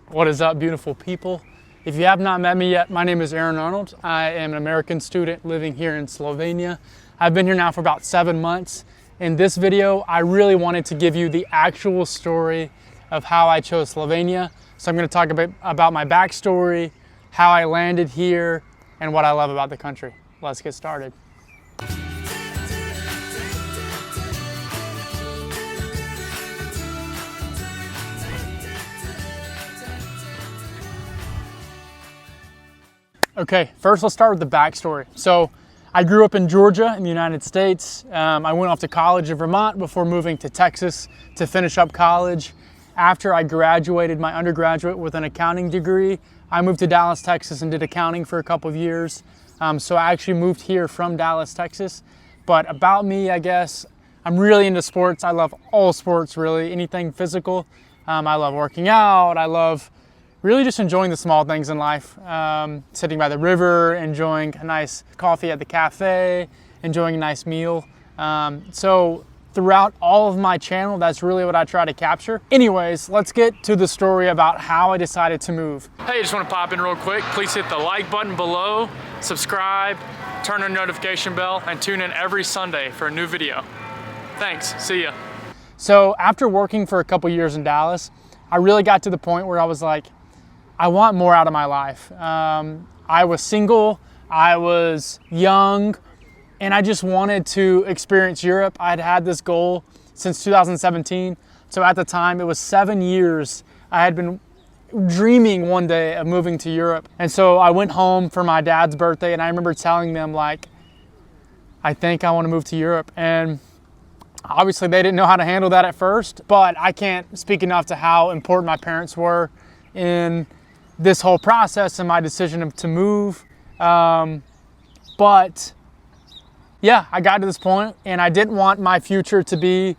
What is up, beautiful people? If you have not met me yet, my name is Arnold. I am an American student living here in Slovenia. I've been here now for about 7 months. In this video, I really wanted to give you the actual story of how I chose Slovenia. So I'm going to talk a bit about my backstory, how I landed here, and what I love about the country. Let's get started. Okay, first let's start with the backstory. So I grew up in Georgia in the United States. I went off to college in Vermont before moving to Texas to finish up college. After I graduated my undergraduate with an accounting degree, I moved to Dallas, Texas and did accounting for a couple of years. So I actually moved here from Dallas, Texas. But about me, I guess, I'm really into sports. I love all sports, really, anything physical. I love working out. I love really just enjoying the small things in life. Sitting by the river, enjoying a nice coffee at the cafe, enjoying a nice meal. So throughout all of my channel, that's really what I try to capture. Anyways, let's get to the story about how I decided to move. Hey, just want to pop in real quick. Please hit the like button below, subscribe, turn on notification bell, and tune in every Sunday for a new video. Thanks, see ya. So after working for a couple years in Dallas, I really got to the point where I was like, I want more out of my life. I was single, I was young, and I just wanted to experience Europe. I'd had this goal since 2017. So at the time, it was 7 years. I had been dreaming one day of moving to Europe. And so I went home for my dad's birthday, and I remember telling them, like, I think I want to move to Europe. And obviously they didn't know how to handle that at first, but I can't speak enough to how important my parents were in this whole process and my decision to move. But yeah, I got to this point and I didn't want my future to be,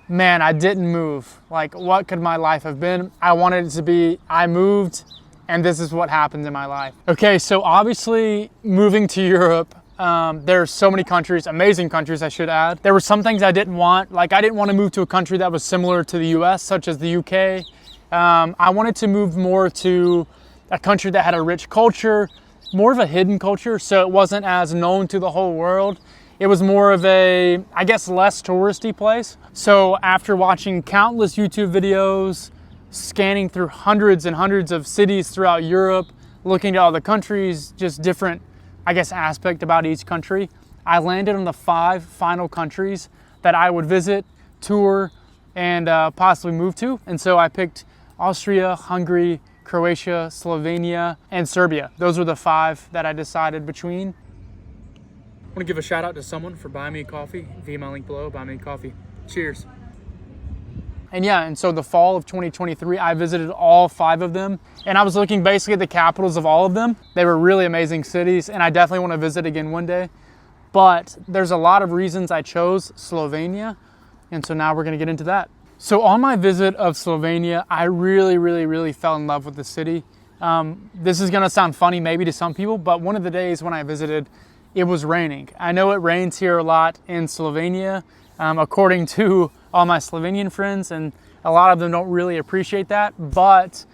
man, I didn't move. Like, what could my life have been? I wanted it to be, I moved and this is what happened in my life. Okay, so obviously moving to Europe, there's so many countries, amazing countries I should add. There were some things I didn't want. Like, I didn't want to move to a country that was similar to the US, such as the UK. I wanted to move more to a country that had a rich culture, more of a hidden culture, so it wasn't as known to the whole world. It was more of a, I guess, less touristy place. So after watching countless YouTube videos, scanning through hundreds and hundreds of cities throughout Europe, looking at all the countries, just different, I guess, aspect about each country, I landed on the 5 final countries that I would visit, tour, and possibly move to. And so I picked Austria, Hungary, Croatia, Slovenia, and Serbia. Those were the 5 that I decided between. I want to give a shout out to someone for buying me a coffee via my link below. Buy me a coffee. Cheers. And yeah, and so the fall of 2023, I visited all 5 of them. And I was looking basically at the capitals of all of them. They were really amazing cities, and I definitely want to visit again one day. But there's a lot of reasons I chose Slovenia. And so now we're going to get into that. So on my visit of Slovenia, I really fell in love with the city. This is gonna sound funny maybe to some people, but one of the days when I visited, it was raining. I know it rains here a lot in Slovenia, according to all my Slovenian friends, and a lot of them don't really appreciate that, but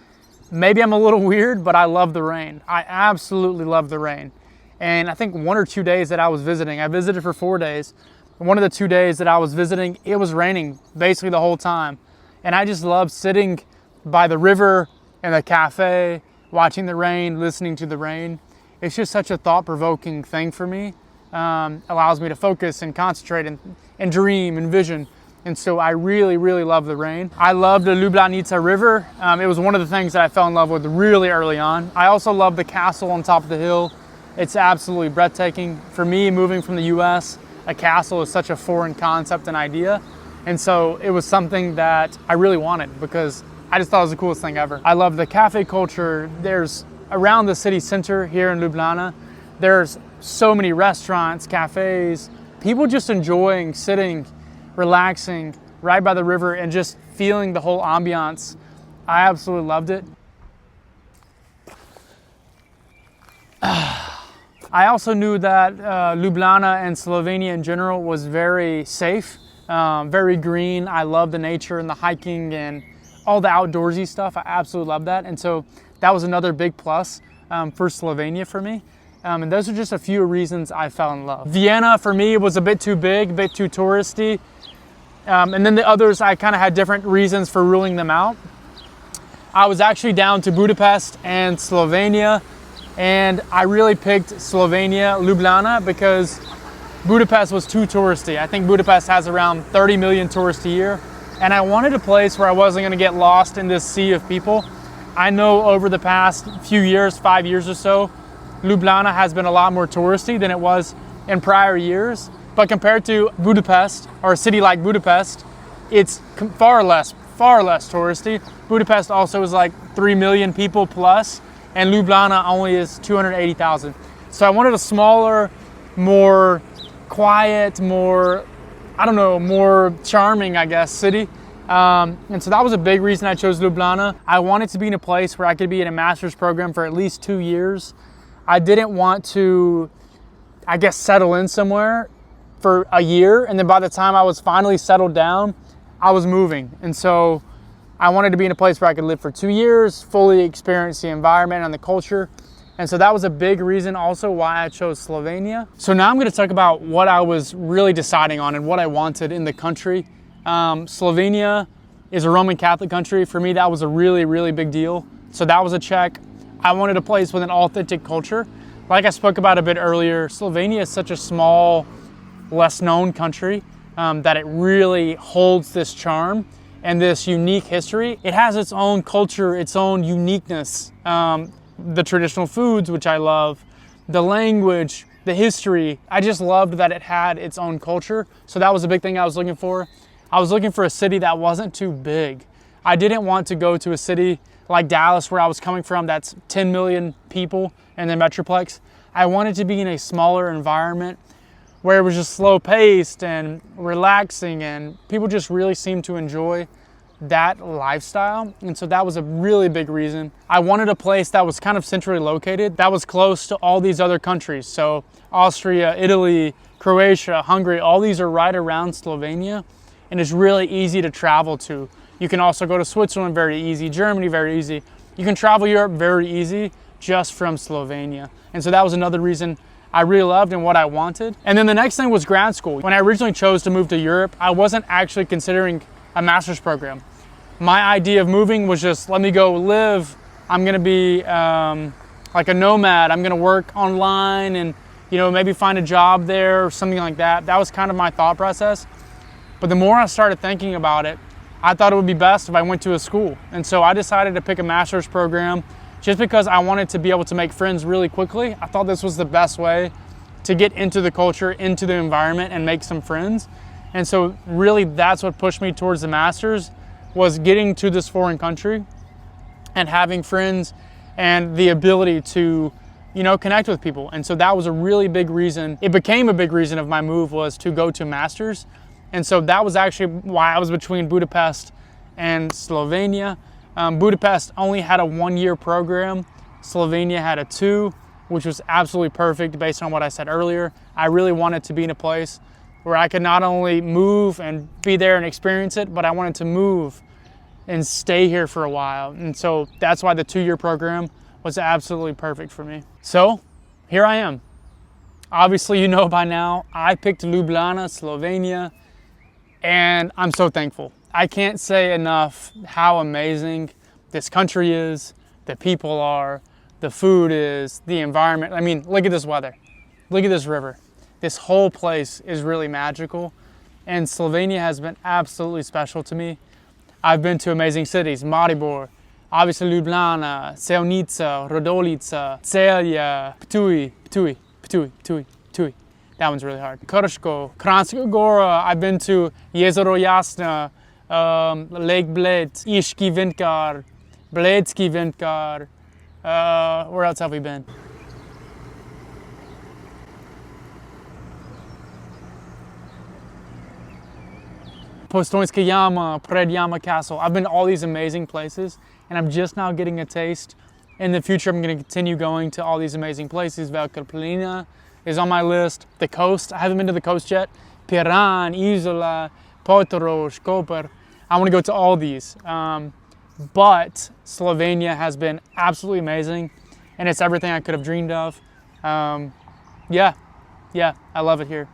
maybe I'm a little weird, but I love the rain. I absolutely love the rain. And I think 1 or 2 days that I was visiting, I visited for 4 days. One of the 2 days that I was visiting, it was raining basically the whole time. And I just love sitting by the river in the cafe, watching the rain, listening to the rain. It's just such a thought-provoking thing for me. Allows me to focus and concentrate and dream and vision. And so I really love the rain. I love the Ljubljana river. It was one of the things that I fell in love with really early on. I also love the castle on top of the hill. It's absolutely breathtaking. For me, moving from the US, a castle is such a foreign concept and idea. And so it was something that I really wanted because I just thought it was the coolest thing ever. I love the cafe culture. There's, around the city center here in Ljubljana, there's so many restaurants, cafes, people just enjoying sitting, relaxing right by the river and just feeling the whole ambiance. I absolutely loved it. I also knew that Ljubljana and Slovenia in general was very safe, very green. I love the nature and the hiking and all the outdoorsy stuff. I absolutely love that. And so that was another big plus for Slovenia for me. And those are just a few reasons I fell in love. Vienna for me was a bit too big, a bit too touristy. And then the others, I kind of had different reasons for ruling them out. I was actually down to Budapest and Slovenia, and I really picked Slovenia, Ljubljana, because Budapest was too touristy. I think Budapest has around 30 million tourists a year, and I wanted a place where I wasn't going to get lost in this sea of people. I know over the past few years, 5 years or so, Ljubljana has been a lot more touristy than it was in prior years. But compared to Budapest, or a city like Budapest, it's far less touristy. Budapest also is like 3 million people plus, and Ljubljana only is 280,000. So I wanted a smaller, more quiet, more, I don't know, more charming, I guess, city. And so that was a big reason I chose Ljubljana. I wanted to be in a place where I could be in a master's program for at least 2 years. I didn't want to, I guess, settle in somewhere for a year, and then by the time I was finally settled down, I was moving. And so I wanted to be in a place where I could live for 2 years, fully experience the environment and the culture. And so that was a big reason also why I chose Slovenia. So now I'm going to talk about what I was really deciding on and what I wanted in the country. Slovenia is a Roman Catholic country. For me, that was a really, really big deal. So that was a check. I wanted a place with an authentic culture. Like I spoke about a bit earlier, Slovenia is such a small, less known country that it really holds this charm and this unique history. It has its own culture, its own uniqueness. The traditional foods, which I love, the language, the history. I just loved that it had its own culture. So that was a big thing I was looking for. I was looking for a city that wasn't too big. I didn't want to go to a city like Dallas, where I was coming from, that's 10 million people in the Metroplex. I wanted to be in a smaller environment where it was just slow paced and relaxing, and people just really seemed to enjoy that lifestyle. And so that was a really big reason. I wanted a place that was kind of centrally located, that was close to all these other countries. So Austria, Italy, Croatia, Hungary, all these are right around Slovenia, and it's really easy to travel to. You can also go to Switzerland very easy, Germany very easy. You can travel Europe very easy just from Slovenia. And so that was another reason I really loved and what I wanted. And then the next thing was grad school. When I originally chose to move to Europe, I wasn't actually considering a master's program. My idea of moving was just, let me go live. I'm gonna be like a nomad. I'm gonna work online and maybe find a job there or something like that. That was kind of my thought process. But the more I started thinking about it, I thought it would be best if I went to a school. And so I decided to pick a master's program just because I wanted to be able to make friends really quickly. I thought this was the best way to get into the culture, into the environment, and make some friends. And so really that's what pushed me towards the master's, was getting to this foreign country and having friends and the ability to connect with people. And so that was a really big reason. It became a big reason of my move, was to go to master's. And so that was actually why I was between Budapest and Slovenia. Budapest only had a 1-year program. Slovenia had a 2, which was absolutely perfect based on what I said earlier. I really wanted to be in a place where I could not only move and be there and experience it, but I wanted to move and stay here for a while. And so that's why the 2-year program was absolutely perfect for me. So here I am. Obviously, by now, I picked Ljubljana, Slovenia, and I'm so thankful. I can't say enough how amazing this country is, the people are, the food is, the environment. I mean, look at this weather. Look at this river. This whole place is really magical, and Slovenia has been absolutely special to me. I've been to amazing cities, Maribor, obviously Ljubljana, Sevnica, Radolica, Celje, Ptuj. That one's really hard. Krško, Kranjska Gora. I've been to Jezero Jasna, Lake Bled, Iški Vintgar, Bledski Vintgar. Where else have we been? Postojnska Jama, Predjama Castle. I've been to all these amazing places, and I'm just now getting a taste. In the future, I'm going to continue going to all these amazing places. Velika Plana is on my list. The coast, I haven't been to the coast yet. Piran, Isola, Portorož, Koper. I want to go to all these. but Slovenia has been absolutely amazing, and it's everything I could have dreamed of. Yeah, I love it here.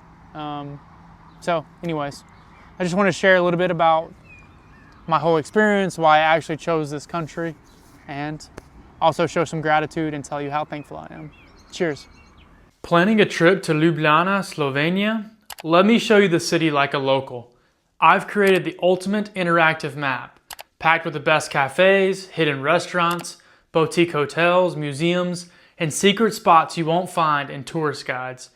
So anyways, I just want to share a little bit about my whole experience, why I actually chose this country, and also show some gratitude and tell you how thankful I am. Cheers. Planning a trip to Ljubljana, Slovenia? Let me show you the city like a local. I've created the ultimate interactive map, packed with the best cafes, hidden restaurants, boutique hotels, museums, and secret spots you won't find in tourist guides.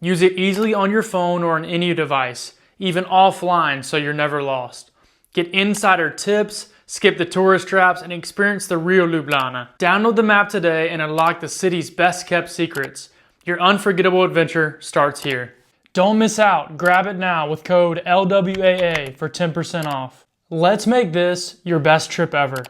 Use it easily on your phone or on any device, even offline, so you're never lost. Get insider tips, skip the tourist traps, and experience the real Ljubljana. Download the map today and unlock the city's best kept secrets. Your unforgettable adventure starts here. Don't miss out. Grab it now with code LWAA for 10% off. Let's make this your best trip ever.